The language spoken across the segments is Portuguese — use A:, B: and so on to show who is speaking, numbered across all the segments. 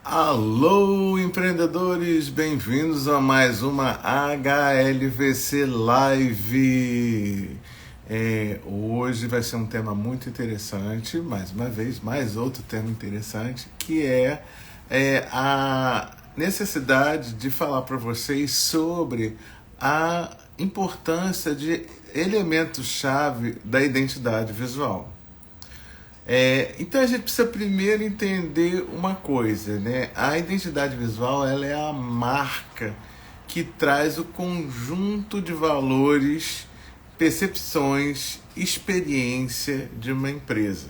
A: Alô, empreendedores, bem-vindos a mais uma HLVC Live. Hoje vai ser um tema muito interessante, mais uma vez, mais outro tema interessante, que é a necessidade de falar para vocês sobre a importância de elementos-chave da identidade visual. Então a gente precisa primeiro entender uma coisa, né? A identidade visual, ela é a marca que traz o conjunto de valores, percepções, experiência de uma empresa.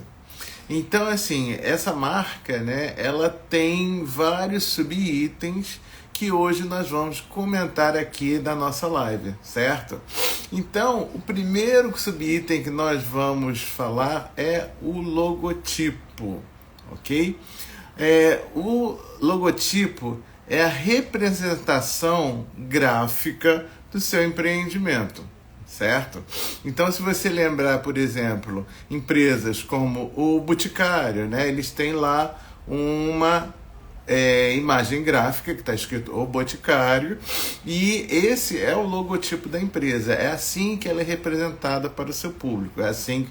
A: Então, assim, essa marca, né, ela tem vários subitens que hoje nós vamos comentar aqui na nossa live, certo? Então, o primeiro subitem que nós vamos falar é o logotipo, ok? O logotipo é a representação gráfica do seu empreendimento, certo? Então, se você lembrar, por exemplo, empresas como o Boticário, né? Eles têm lá uma imagem gráfica que está escrito O Boticário, e esse é o logotipo da empresa. É assim que ela é representada para o seu público, é assim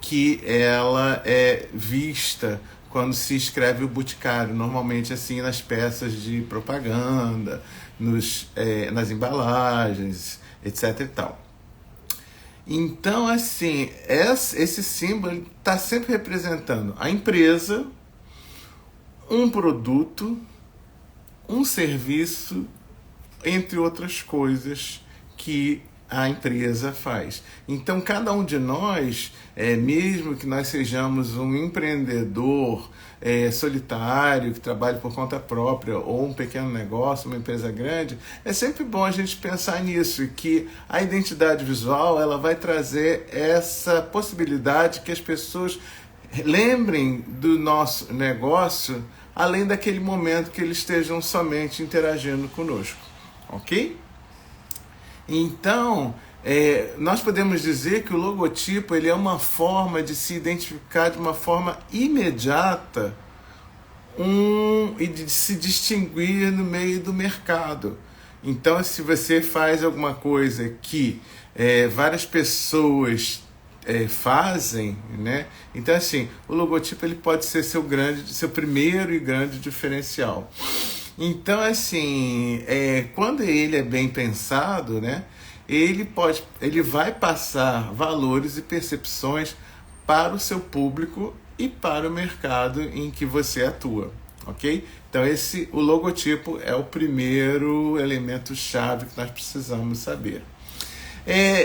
A: que ela é vista quando se escreve o Boticário, normalmente assim nas peças de propaganda, nas embalagens, etc e tal. Então, assim, esse símbolo está sempre representando a empresa, um produto, um serviço, entre outras coisas que a empresa faz. Então, cada um de nós, mesmo que nós sejamos um empreendedor solitário, que trabalhe por conta própria, ou um pequeno negócio, uma empresa grande, é sempre bom a gente pensar nisso, que a identidade visual ela vai trazer essa possibilidade que as pessoas lembrem do nosso negócio, além daquele momento que eles estejam somente interagindo conosco, ok? Então, nós podemos dizer que o logotipo ele é uma forma de se identificar de uma forma imediata e de se distinguir no meio do mercado. Então, se você faz alguma coisa que várias pessoas fazem, né? Então, assim, o logotipo ele pode ser seu primeiro e grande diferencial. Então, assim, quando ele é bem pensado, né? Ele vai passar valores e percepções para o seu público e para o mercado em que você atua, ok? Então, o logotipo é o primeiro elemento-chave que nós precisamos saber.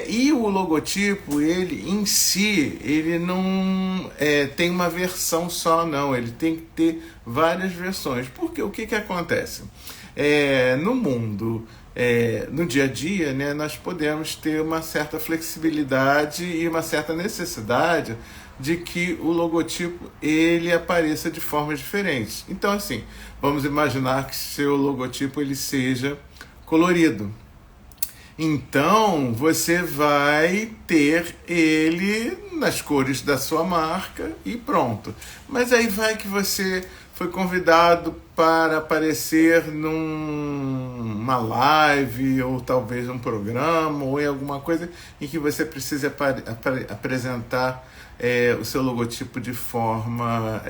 A: E o logotipo, ele em si, ele não tem uma versão só, não. Ele tem que ter várias versões. Porque o que acontece? No mundo, no dia a dia, né, nós podemos ter uma certa flexibilidade e uma certa necessidade de que o logotipo ele apareça de formas diferentes. Então, assim, vamos imaginar que seu logotipo ele seja colorido. Então, você vai ter ele nas cores da sua marca e pronto. Mas aí vai que você foi convidado para aparecer numa live, ou talvez um programa, ou em alguma coisa em que você precisa apresentar o seu logotipo de forma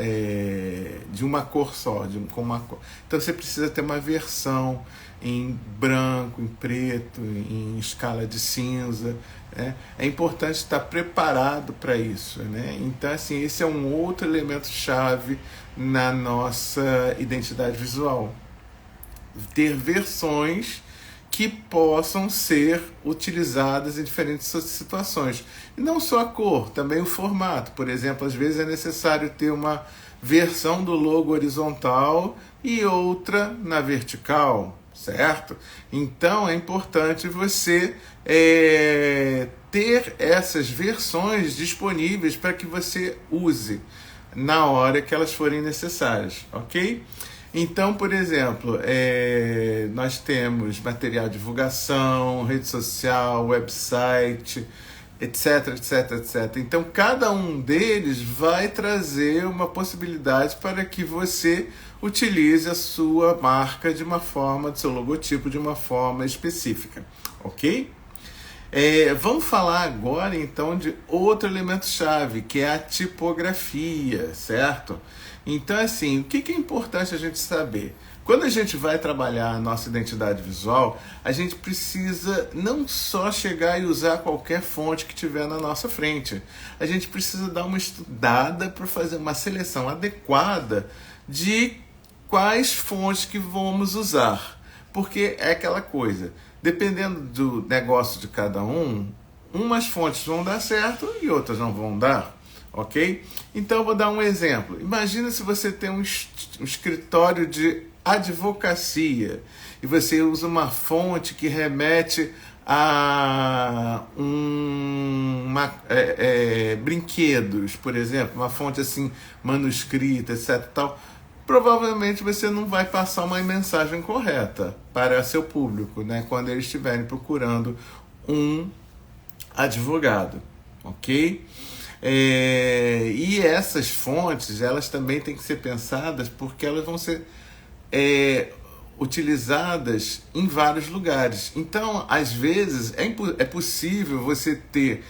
A: de uma cor só, com uma cor. Então você precisa ter uma versão em branco, em preto, em escala de cinza. É importante estar preparado para isso, né? Então, assim, esse é um outro elemento-chave na nossa identidade visual. Ter versões que possam ser utilizadas em diferentes situações. E não só a cor, também o formato. Por exemplo, às vezes é necessário ter uma versão do logo horizontal e outra na vertical, certo? Então é importante você ter essas versões disponíveis para que você use na hora que elas forem necessárias, ok? Então, por exemplo, nós temos material de divulgação, rede social, website, etc, etc, etc. Então, cada um deles vai trazer uma possibilidade para que você utilize a sua marca de uma forma, do seu logotipo de uma forma específica, ok? Vamos falar agora então de outro elemento-chave, que é a tipografia, certo? Então, assim, o que é importante a gente saber? Quando a gente vai trabalhar a nossa identidade visual, a gente precisa não só chegar e usar qualquer fonte que tiver na nossa frente. A gente precisa dar uma estudada para fazer uma seleção adequada de quais fontes que vamos usar. Porque é aquela coisa, dependendo do negócio de cada um, umas fontes vão dar certo e outras não vão dar, ok? Então eu vou dar um exemplo. Imagina se você tem um escritório de advocacia e você usa uma fonte que remete a brinquedos, por exemplo, uma fonte assim manuscrita, etc. Tal. Provavelmente você não vai passar uma mensagem correta para seu público, né, quando eles estiverem procurando um advogado, ok? E essas fontes, elas também têm que ser pensadas porque elas vão ser utilizadas em vários lugares. Então, às vezes, é possível você ter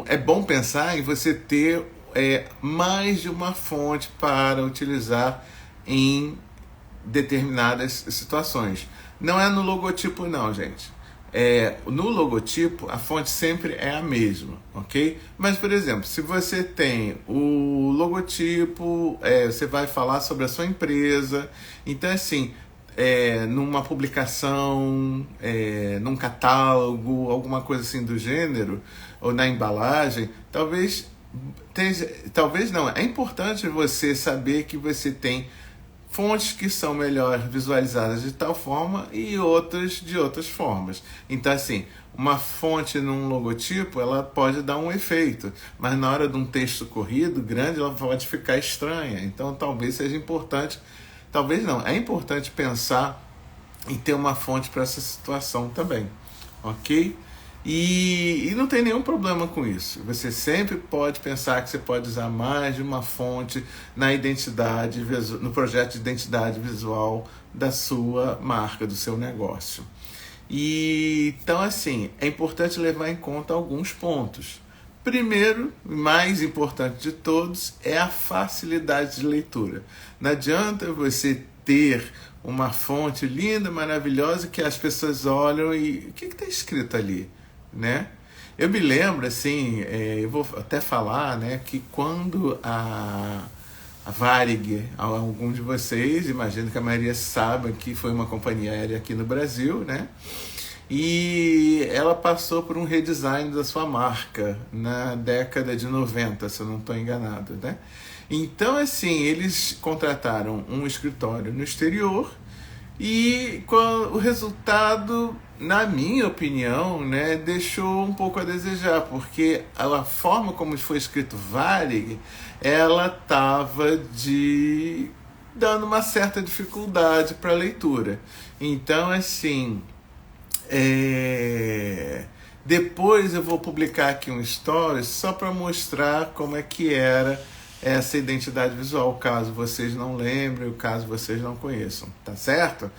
A: é bom pensar em você ter mais de uma fonte para utilizar em determinadas situações. Não é no logotipo não, gente. No logotipo, a fonte sempre é a mesma, ok? Mas, por exemplo, se você tem o logotipo, você vai falar sobre a sua empresa, então, assim, numa publicação, num catálogo, alguma coisa assim do gênero, ou na embalagem, talvez não, é importante você saber que você tem fontes que são melhor visualizadas de tal forma e outras de outras formas. Então, assim, uma fonte num logotipo, ela pode dar um efeito, mas na hora de um texto corrido, grande, ela pode ficar estranha. Então, talvez seja importante, talvez não, é importante pensar em ter uma fonte para essa situação também, ok? E não tem nenhum problema com isso. Você sempre pode pensar que você pode usar mais de uma fonte na identidade, no projeto de identidade visual da sua marca, do seu negócio. Então, assim, é importante levar em conta alguns pontos. Primeiro, mais importante de todos, é a facilidade de leitura. Não adianta você ter uma fonte linda, maravilhosa, que as pessoas olham e o que está escrito ali? Né? Eu me lembro, assim, eu vou até falar, né, que quando a Varig, algum de vocês, imagino que a maioria saiba que foi uma companhia aérea aqui no Brasil, né? E ela passou por um redesign da sua marca na década de 90, se eu não estou enganado, né? Então, assim, eles contrataram um escritório no exterior e o resultado, na minha opinião, né, deixou um pouco a desejar, porque a forma como foi escrito Varig, ela estava dando uma certa dificuldade para a leitura. Então, assim, depois eu vou publicar aqui um story só para mostrar como é que era essa identidade visual, caso vocês não lembrem, ou caso vocês não conheçam, tá certo?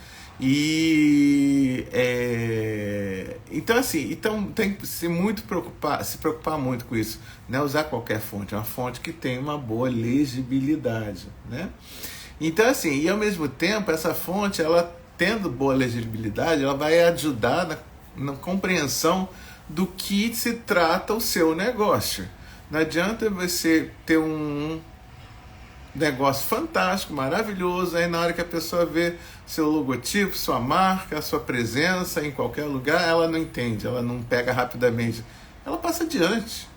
A: Então, assim, tem que se preocupar muito com isso, não é usar qualquer fonte, é uma fonte que tem uma boa legibilidade, né? Então, assim, e ao mesmo tempo, essa fonte, ela tendo boa legibilidade, ela vai ajudar na compreensão do que se trata o seu negócio. Não adianta você ter um negócio fantástico, maravilhoso, aí na hora que a pessoa vê seu logotipo, sua marca, a sua presença em qualquer lugar, ela não entende, ela não pega rapidamente, ela passa adiante,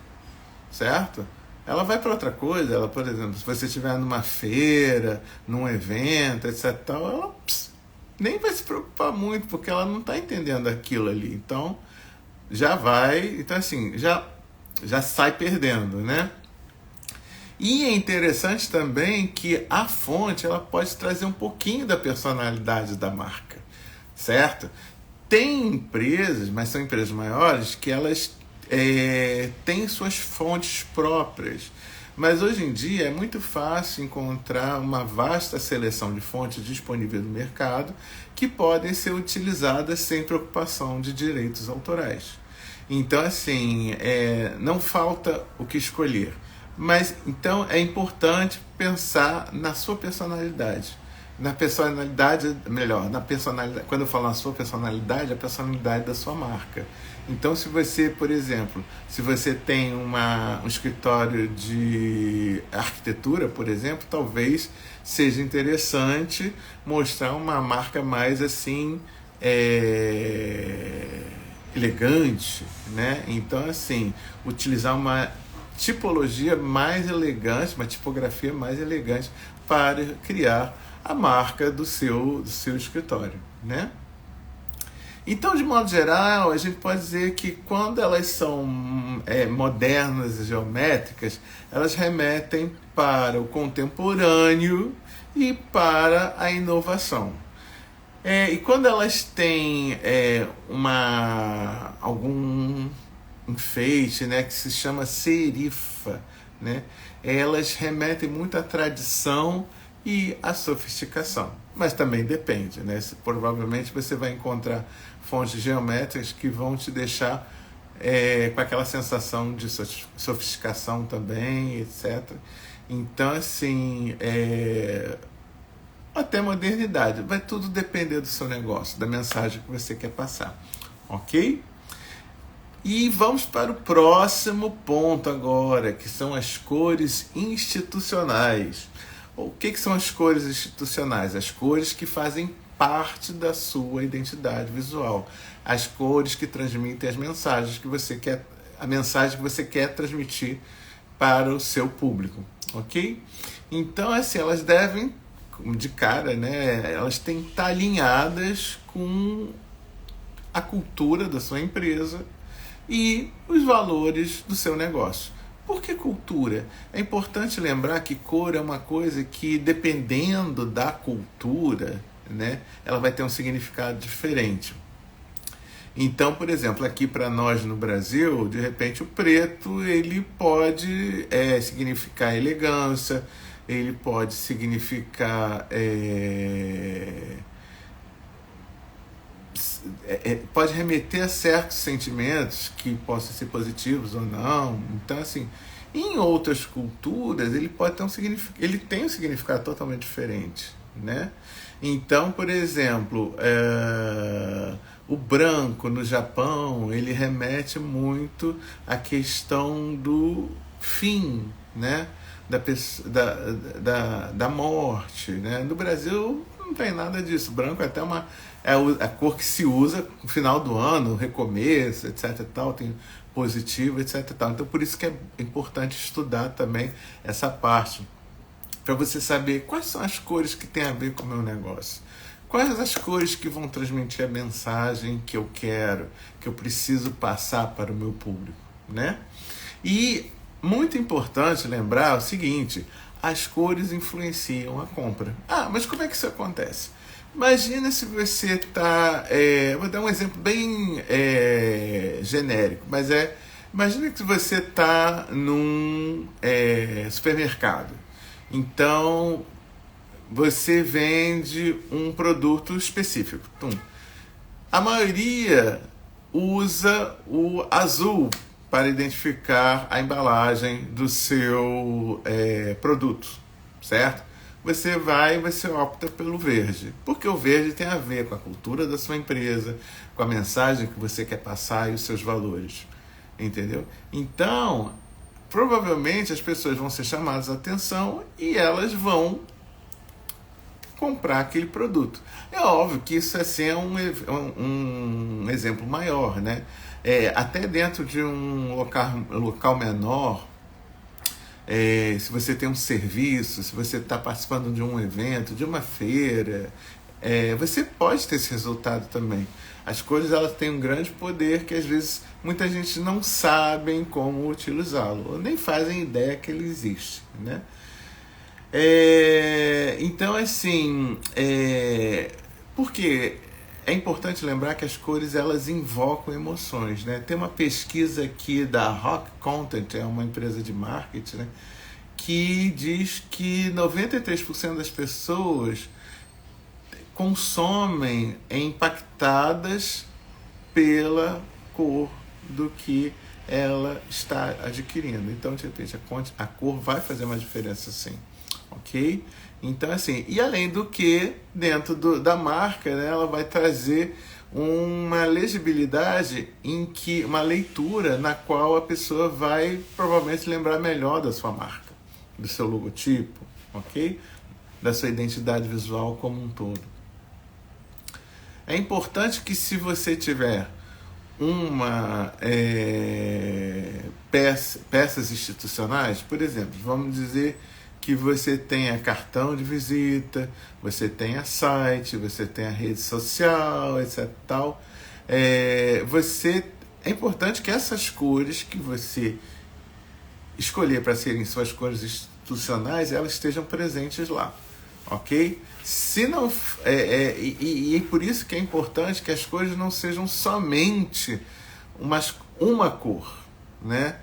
A: certo? Ela vai para outra coisa, ela, por exemplo, se você estiver numa feira, num evento, etc, tal, ela nem vai se preocupar muito, porque ela não está entendendo aquilo ali, então então assim, já sai perdendo, né? E é interessante também que a fonte, ela pode trazer um pouquinho da personalidade da marca, certo? Tem empresas, mas são empresas maiores, que elas tem suas fontes próprias. Mas hoje em dia é muito fácil encontrar uma vasta seleção de fontes disponíveis no mercado que podem ser utilizadas sem preocupação de direitos autorais. Então, assim, não falta o que escolher. Mas, então, é importante pensar na sua personalidade. Na personalidade, quando eu falo na sua personalidade, a personalidade da sua marca. Então, se você, por exemplo, se você tem um escritório de arquitetura, por exemplo, talvez seja interessante mostrar uma marca mais assim, elegante, né? Então, assim, utilizar uma tipologia mais elegante, uma tipografia mais elegante para criar a marca do seu escritório, né? Então, de modo geral, a gente pode dizer que quando elas são modernas e geométricas, elas remetem para o contemporâneo e para a inovação. E quando elas têm algum enfeite, né, que se chama serifa, né, elas remetem muito à tradição e à sofisticação. Mas também depende, né? Provavelmente você vai encontrar fontes geométricas que vão te deixar com aquela sensação de sofisticação também, etc. Então, assim, até modernidade. Vai tudo depender do seu negócio, da mensagem que você quer passar. Ok? E vamos para o próximo ponto agora, que são as cores institucionais. O que são as cores institucionais? As cores que fazem parte da sua identidade visual. As cores que transmitem as mensagens que você quer, a mensagem que você quer transmitir para o seu público, ok? Então, assim, elas devem, de cara, né? Elas têm que estar alinhadas com a cultura da sua empresa e os valores do seu negócio. Por que cultura? É importante lembrar que cor é uma coisa que, dependendo da cultura, né, ela vai ter um significado diferente. Então, por exemplo, aqui para nós no Brasil, de repente o preto ele pode significar elegância, ele pode significar pode remeter a certos sentimentos que possam ser positivos ou não. Então, assim, em outras culturas ele pode ter ele tem um significado totalmente diferente, né? Então, por exemplo, o branco no Japão ele remete muito à questão do fim, né? Da morte, né? No Brasil não tem nada disso. Branco é até a cor que se usa no final do ano, recomeço, etc. Tal, tem positivo, etc. Tal. Então, por isso que é importante estudar também essa parte, para você saber quais são as cores que tem a ver com o meu negócio. Quais as cores que vão transmitir a mensagem que eu quero, que eu preciso passar para o meu público, né? E muito importante lembrar o seguinte: as cores influenciam a compra. Mas como é que isso acontece? Imagina se você está... vou dar um exemplo bem genérico, mas imagina que você está num supermercado. Então, você vende um produto específico. A maioria usa o azul para identificar a embalagem do seu produto, certo? Você opta pelo verde, porque o verde tem a ver com a cultura da sua empresa, com a mensagem que você quer passar e os seus valores, entendeu? Então, provavelmente as pessoas vão ser chamadas a atenção e elas vão comprar aquele produto. É óbvio que isso assim, é um exemplo maior, né? Até dentro de um local menor, se você tem um serviço, se você está participando de um evento, de uma feira, você pode ter esse resultado também. As cores elas têm um grande poder que às vezes muita gente não sabe como utilizá-lo, ou nem fazem ideia que ele existe, né? Então, assim, porque é importante lembrar que as cores elas invocam emoções, né? Tem uma pesquisa aqui da Rock Content, é uma empresa de marketing, né? Que diz que 93% das pessoas consomem impactadas pela cor do que ela está adquirindo. Então, de repente, a cor vai fazer uma diferença, sim, ok? Então, assim, e além do que, dentro da marca, né, ela vai trazer uma legibilidade uma leitura na qual a pessoa vai provavelmente lembrar melhor da sua marca, do seu logotipo, ok? Da sua identidade visual como um todo. É importante que, se você tiver peças institucionais, por exemplo, vamos dizer que você tenha cartão de visita, você tenha site, você tenha rede social, etc. Tal, é importante que essas cores que você escolher para serem suas cores institucionais, elas estejam presentes lá, ok? Se não, e por isso que é importante que as cores não sejam somente uma cor, né?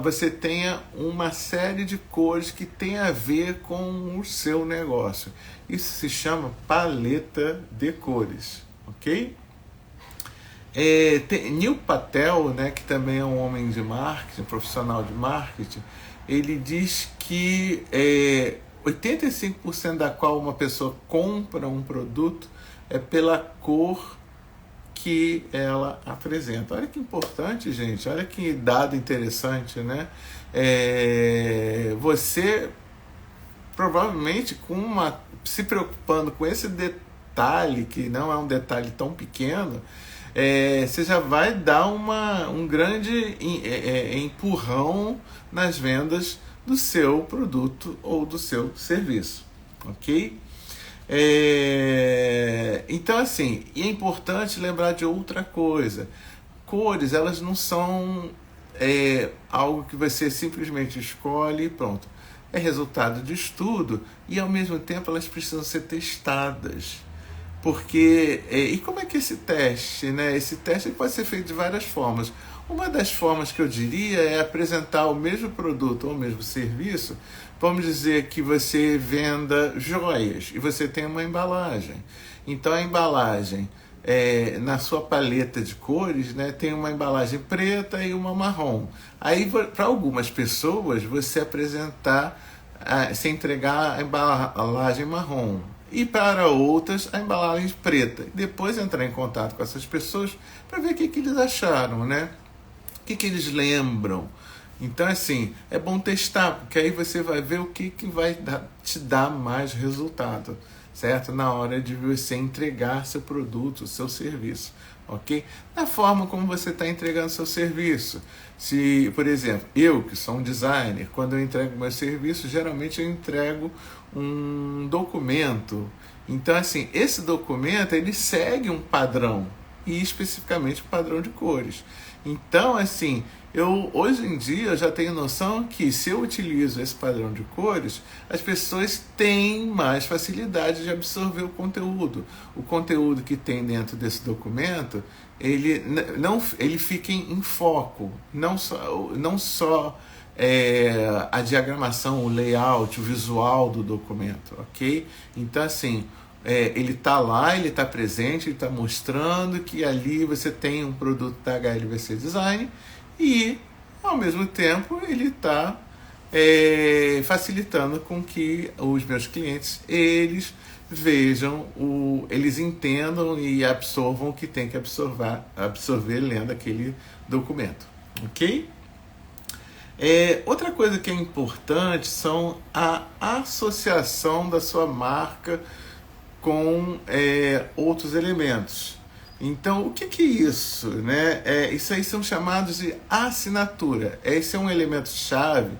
A: Você tenha uma série de cores que tem a ver com o seu negócio. Isso se chama paleta de cores, ok? Neil Patel, né, que também é um homem de marketing, profissional de marketing, ele diz que 85% da qual uma pessoa compra um produto é pela cor que ela apresenta. Olha que importante, gente. Olha que dado interessante, né? Você provavelmente se preocupando com esse detalhe, que não é um detalhe tão pequeno, você já vai dar um grande empurrão nas vendas do seu produto ou do seu serviço, ok? Então, assim, e é importante lembrar de outra coisa. Cores, elas não são algo que você simplesmente escolhe e pronto. É resultado de estudo e, ao mesmo tempo, elas precisam ser testadas. Porque, e como é que esse teste, né? Esse teste pode ser feito de várias formas. Uma das formas que eu diria é apresentar o mesmo produto ou o mesmo serviço. Vamos dizer que você venda joias e você tem uma embalagem. Então a embalagem, na sua paleta de cores, né, tem uma embalagem preta e uma marrom. Aí, para algumas pessoas, você você entregar a embalagem marrom. E para outras, a embalagem preta. Depois entrar em contato com essas pessoas para ver o que eles acharam, né? O que eles lembram. Então, assim, é bom testar, porque aí você vai ver o que vai te dar mais resultado, certo? Na hora de você entregar seu produto, seu serviço, ok? Da forma como você está entregando seu serviço. Se, por exemplo, eu que sou um designer, quando eu entrego meu serviço, geralmente eu entrego um documento. Então, assim, esse documento, ele segue um padrão, e especificamente o padrão de cores. Então, assim, hoje em dia já tenho noção que, se eu utilizo esse padrão de cores, as pessoas têm mais facilidade de absorver o conteúdo. O conteúdo que tem dentro desse documento, ele fica em foco, não só a diagramação, o layout, o visual do documento, ok? Então, assim, ele está lá, ele está presente, ele está mostrando que ali você tem um produto da HLVC Design e, ao mesmo tempo, ele está facilitando com que os meus clientes, eles vejam, eles entendam e absorvam o que tem que absorver lendo aquele documento, ok? Outra coisa que é importante são a associação da sua marca com outros elementos. Então, o que é isso, né? Isso aí são chamados de assinatura. Esse é um elemento-chave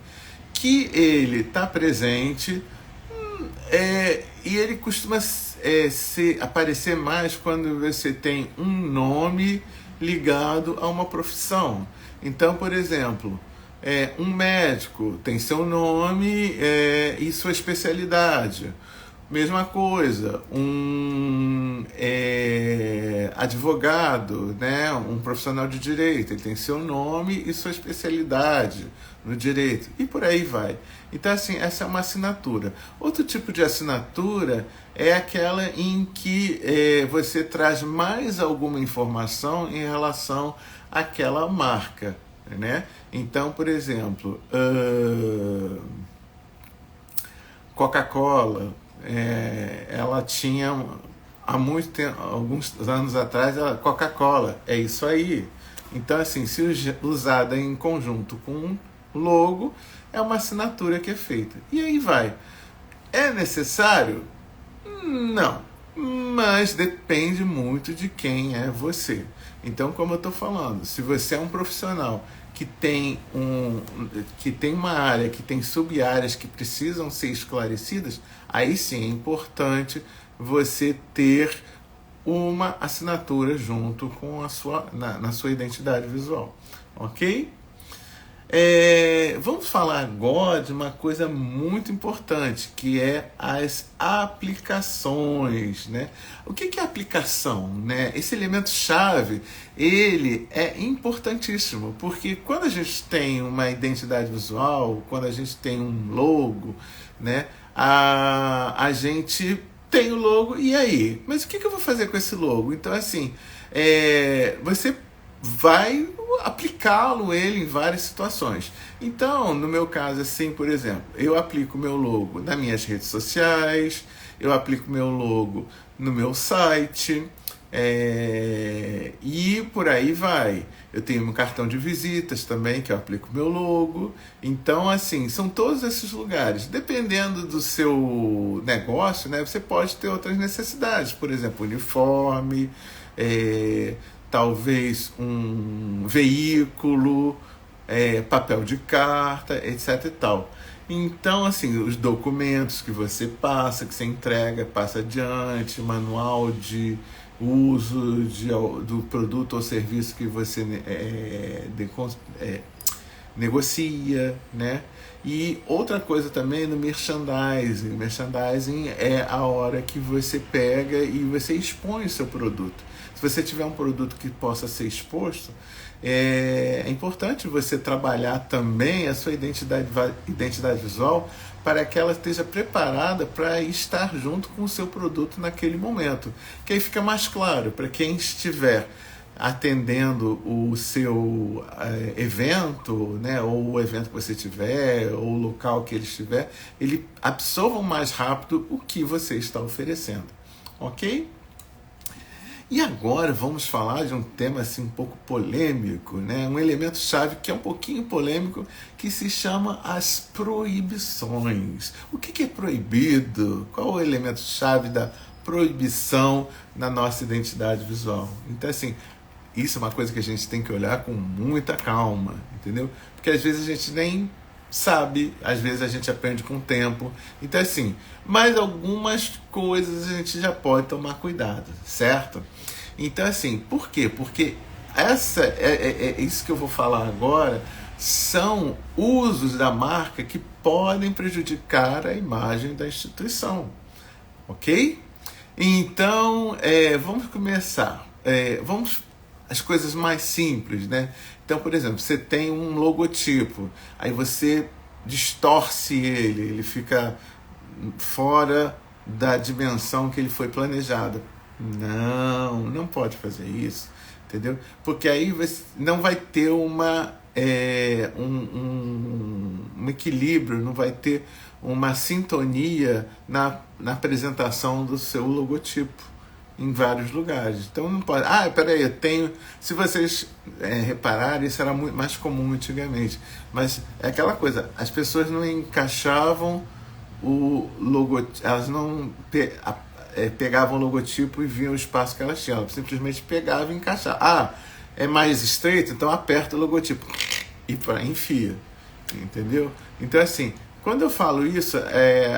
A: que ele está presente e ele costuma aparecer mais quando você tem um nome ligado a uma profissão. Então, por exemplo, um médico tem seu nome e sua especialidade. Mesma coisa, um advogado, né? Um profissional de direito, ele tem seu nome e sua especialidade no direito, e por aí vai. Então, assim, essa é uma assinatura. Outro tipo de assinatura é aquela em que você traz mais alguma informação em relação àquela marca, né? Então, por exemplo, Coca-Cola, ela tinha há muito tempo, alguns anos atrás, Coca-Cola, é isso aí. Então, assim, se usada em conjunto com um logo, é uma assinatura que é feita. E aí vai. É necessário? Não. Mas depende muito de quem é você. Então, como eu estou falando, se você é um profissional que tem uma área, que tem sub-áreas que precisam ser esclarecidas, aí sim é importante você ter uma assinatura junto com na sua identidade visual, ok? Vamos falar agora de uma coisa muito importante, que é as aplicações, né? O que é aplicação, né? Esse elemento-chave, ele é importantíssimo, porque quando a gente tem uma identidade visual, quando a gente tem um logo, né? A gente tem o logo, e aí? Mas o que eu vou fazer com esse logo? Então, assim, você vai aplicá-lo ele em várias situações. Então, no meu caso, assim, por exemplo, eu aplico o meu logo nas minhas redes sociais, eu aplico o meu logo no meu site, e por aí vai. Eu tenho um cartão de visitas também, que eu aplico o meu logo. Então, assim, são todos esses lugares. Dependendo do seu negócio, né, você pode ter outras necessidades. Por exemplo, uniforme, talvez um veículo, papel de carta, etc e tal. Então, assim, os documentos que você passa, que você entrega, passa adiante, manual de uso do produto ou serviço que você negocia, né? E outra coisa também no merchandising. Merchandising é a hora que você pega e você expõe o seu produto. Se você tiver um produto que possa ser exposto, é importante você trabalhar também a sua identidade visual para que ela esteja preparada para estar junto com o seu produto naquele momento. Que aí fica mais claro para quem estiver atendendo o seu evento, né, ou o evento que você tiver, ou o local que ele estiver, ele absorva mais rápido o que você está oferecendo. Ok? E agora vamos falar de um tema assim um pouco polêmico, né? Um elemento-chave que é um pouquinho polêmico, que se chama as proibições. O que é proibido? Qual o elemento-chave da proibição na nossa identidade visual? Então, assim, isso é uma coisa que a gente tem que olhar com muita calma, entendeu? Porque às vezes a gente nem sabe, às vezes a gente aprende com o tempo. Então, assim, mas algumas coisas a gente já pode tomar cuidado, certo? Então, assim, por quê? Porque isso que eu vou falar agora são usos da marca que podem prejudicar a imagem da instituição, ok? Então, vamos começar. Vamos as coisas mais simples, né? Então, por exemplo, você tem um logotipo, aí você distorce ele fica fora da dimensão que ele foi planejado. Não pode fazer isso, entendeu? Porque aí você não vai ter um equilíbrio, não vai ter uma sintonia na apresentação do seu logotipo em vários lugares. Então não pode. Peraí, eu tenho. Se vocês repararem, isso era muito mais comum antigamente. Mas é aquela coisa, as pessoas não encaixavam o logotipo, elas não pegavam o logotipo e viam o espaço que elas tinham. Elas simplesmente pegavam e encaixavam. É mais estreito, então aperta o logotipo e enfia. Entendeu? Então, assim, quando eu falo isso,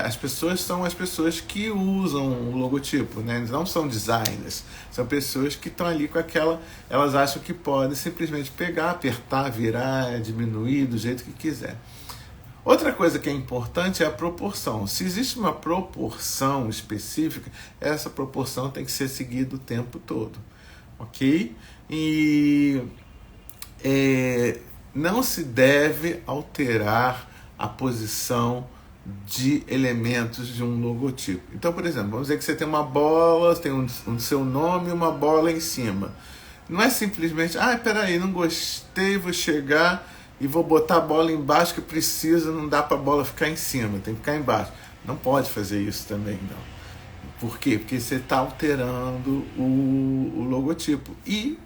A: as pessoas são as pessoas que usam o logotipo, né? Não são designers, são pessoas que estão ali com elas acham que podem simplesmente pegar, apertar, virar, diminuir do jeito que quiser, Outra coisa que é importante é a proporção. Se existe uma proporção específica, essa proporção tem que ser seguida o tempo todo, ok? E não se deve alterar a posição de elementos de um logotipo. Então, por exemplo, vamos dizer que você tem uma bola, tem um seu nome e uma bola em cima. Não é simplesmente, peraí, não gostei, vou chegar e vou botar a bola embaixo que precisa, não dá para a bola ficar em cima, tem que ficar embaixo. Não pode fazer isso também, não. Por quê? Porque você está alterando o logotipo. E,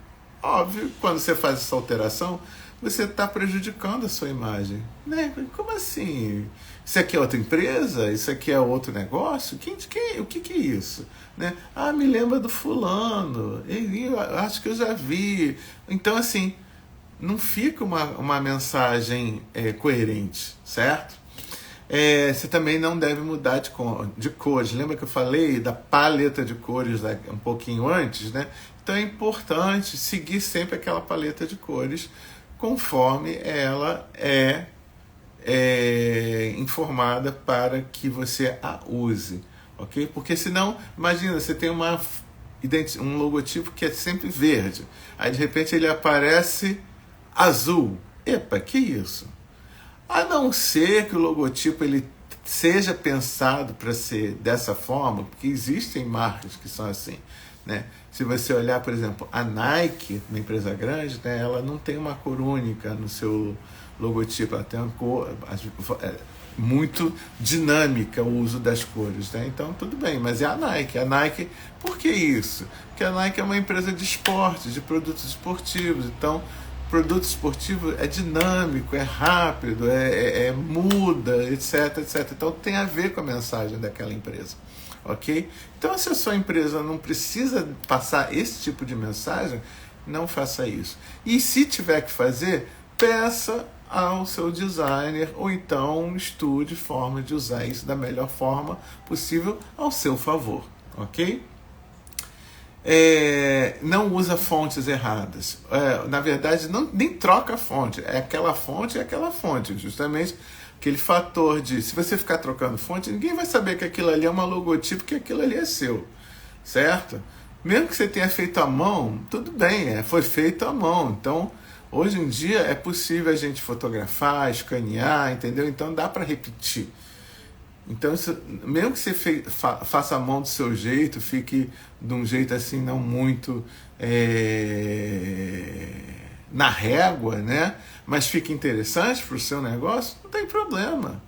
A: óbvio, quando você faz essa alteração, você está prejudicando a sua imagem. Né? Como assim? Isso aqui é outra empresa? Isso aqui é outro negócio? O que é isso? Né? Me lembra do fulano. Eu acho que eu já vi. Então, assim, não fica uma mensagem coerente, certo? Você também não deve mudar de cores. Lembra que eu falei da paleta de cores um pouquinho antes, né? Então é importante seguir sempre aquela paleta de cores conforme ela é informada para que você a use, ok? Porque senão, imagina, você tem um logotipo que é sempre verde, aí de repente ele aparece azul. Epa, que isso? A não ser que o logotipo ele seja pensado para ser dessa forma, porque existem marcas que são assim, né? Se você olhar, por exemplo, a Nike, uma empresa grande, né, ela não tem uma cor única no seu logotipo, ela tem uma cor muito dinâmica, o uso das cores, né? Então tudo bem, mas é a Nike. A Nike, por que isso? Porque a Nike é uma empresa de esportes, de produtos esportivos, então produto esportivo é dinâmico, é rápido, muda, etc, etc. Então tem a ver com a mensagem daquela empresa, ok? Então se a sua empresa não precisa passar esse tipo de mensagem, não faça isso. E se tiver que fazer, peça ao seu designer ou então estude forma de usar isso da melhor forma possível ao seu favor, ok? Não usa fontes erradas. Na verdade, nem troca a fonte. É aquela fonte. Justamente aquele fator de, se você ficar trocando fonte, ninguém vai saber que aquilo ali é uma logotipo, que aquilo ali é seu. Certo? Mesmo que você tenha feito à mão, tudo bem, foi feito à mão. Então, hoje em dia é possível a gente fotografar, escanear, entendeu? Então dá para repetir. Então, mesmo que você faça a mão do seu jeito, fique de um jeito assim não muito na régua, né? Mas fique interessante para o seu negócio, não tem problema,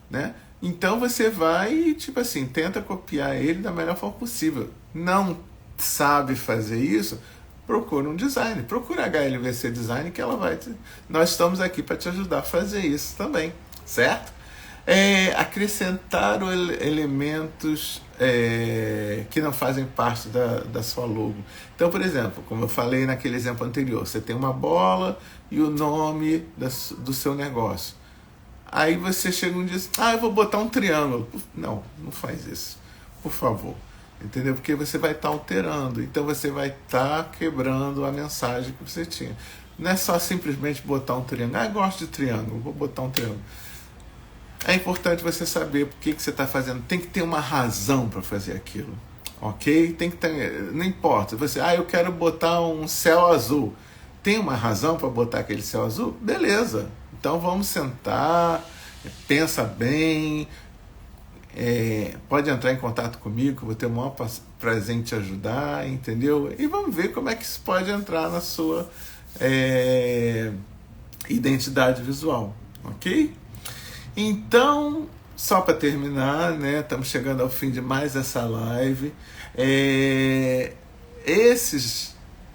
A: né? Então você vai e, tipo assim, tenta copiar ele da melhor forma possível. Não sabe fazer isso? Procura um designer, procura a HLVC Design que ela vai nós estamos aqui para te ajudar a fazer isso também, certo? Acrescentar elementos que não fazem parte da sua logo. Então, por exemplo, como eu falei naquele exemplo anterior, você tem uma bola e o nome do seu negócio. Aí você chega um dia e diz, eu vou botar um triângulo. Não faz isso, por favor. Entendeu? Porque você vai estar alterando. Então você vai estar quebrando a mensagem que você tinha. Não é só simplesmente botar um triângulo. Eu gosto de triângulo, vou botar um triângulo. É importante você saber por que você está fazendo. Tem que ter uma razão para fazer aquilo, ok? Tem que ter, não importa. Você, eu quero botar um céu azul. Tem uma razão para botar aquele céu azul? Beleza. Então vamos sentar, pensa bem, pode entrar em contato comigo, vou ter o maior prazer em te ajudar, entendeu? E vamos ver como é que isso pode entrar na sua identidade visual, ok? Então, só para terminar, né, estamos chegando ao fim de mais essa live.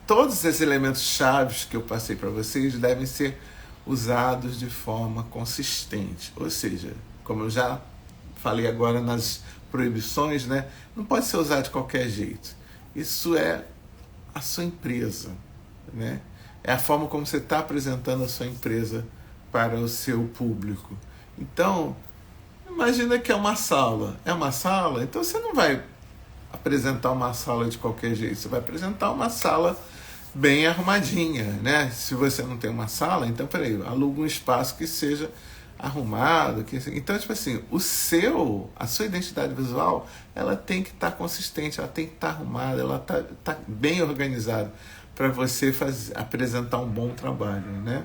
A: Todos esses elementos chaves que eu passei para vocês devem ser usados de forma consistente. Ou seja, como eu já falei agora nas proibições, né, não pode ser usado de qualquer jeito. Isso é a sua empresa, né? É a forma como você está apresentando a sua empresa para o seu público. Então, imagina que é uma sala. É uma sala? Então você não vai apresentar uma sala de qualquer jeito. Você vai apresentar uma sala bem arrumadinha, né? Se você não tem uma sala, então, aluga um espaço que seja arrumado. Então, tipo assim, a sua identidade visual, ela tem que estar consistente, ela tem que estar arrumada, ela tá bem organizada para você apresentar um bom trabalho, né?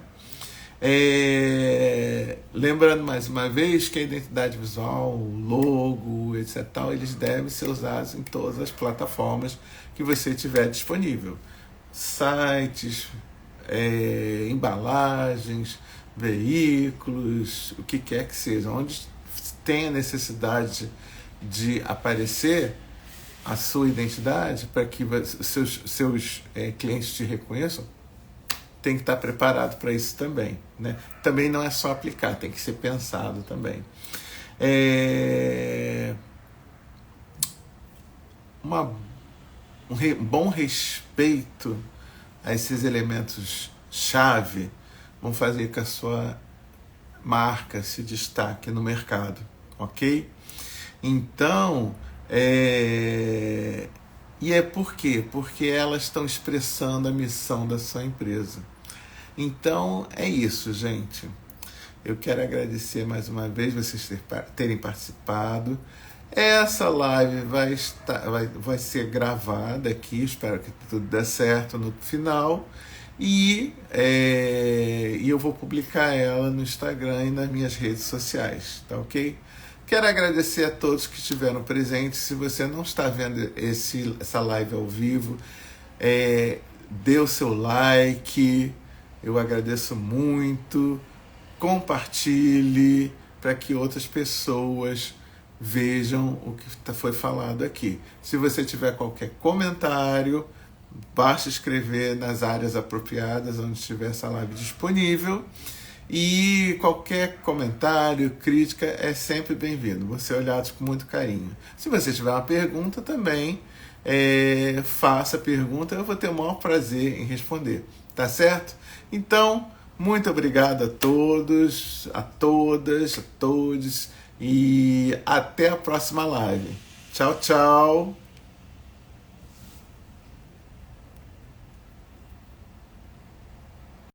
A: Lembrando mais uma vez que a identidade visual, o logo, etc. Eles devem ser usados em todas as plataformas que você tiver disponível. Sites, embalagens, veículos, o que quer que seja, onde tenha necessidade de aparecer a sua identidade para que seus clientes te reconheçam, tem que estar preparado para isso também, né? Também não é só aplicar, tem que ser pensado também. Um bom respeito a esses elementos-chave vão fazer com que a sua marca se destaque no mercado, ok? Então, e por quê? Porque elas estão expressando a missão da sua empresa. Então, é isso, gente. Eu quero agradecer mais uma vez vocês terem participado. Essa live vai ser gravada aqui, espero que tudo dê certo no final. E eu vou publicar ela no Instagram e nas minhas redes sociais, tá ok? Quero agradecer a todos que estiveram presentes. Se você não está vendo essa live ao vivo, dê o seu like, eu agradeço muito. Compartilhe para que outras pessoas vejam o que foi falado aqui. Se você tiver qualquer comentário, basta escrever nas áreas apropriadas onde estiver essa live disponível. E qualquer comentário, crítica é sempre bem-vindo. Vão ser olhados com muito carinho. Se você tiver uma pergunta também, faça a pergunta. Eu vou ter o maior prazer em responder. Tá certo? Então, muito obrigado a todos, a todas, a todos. E até a próxima live. Tchau, tchau.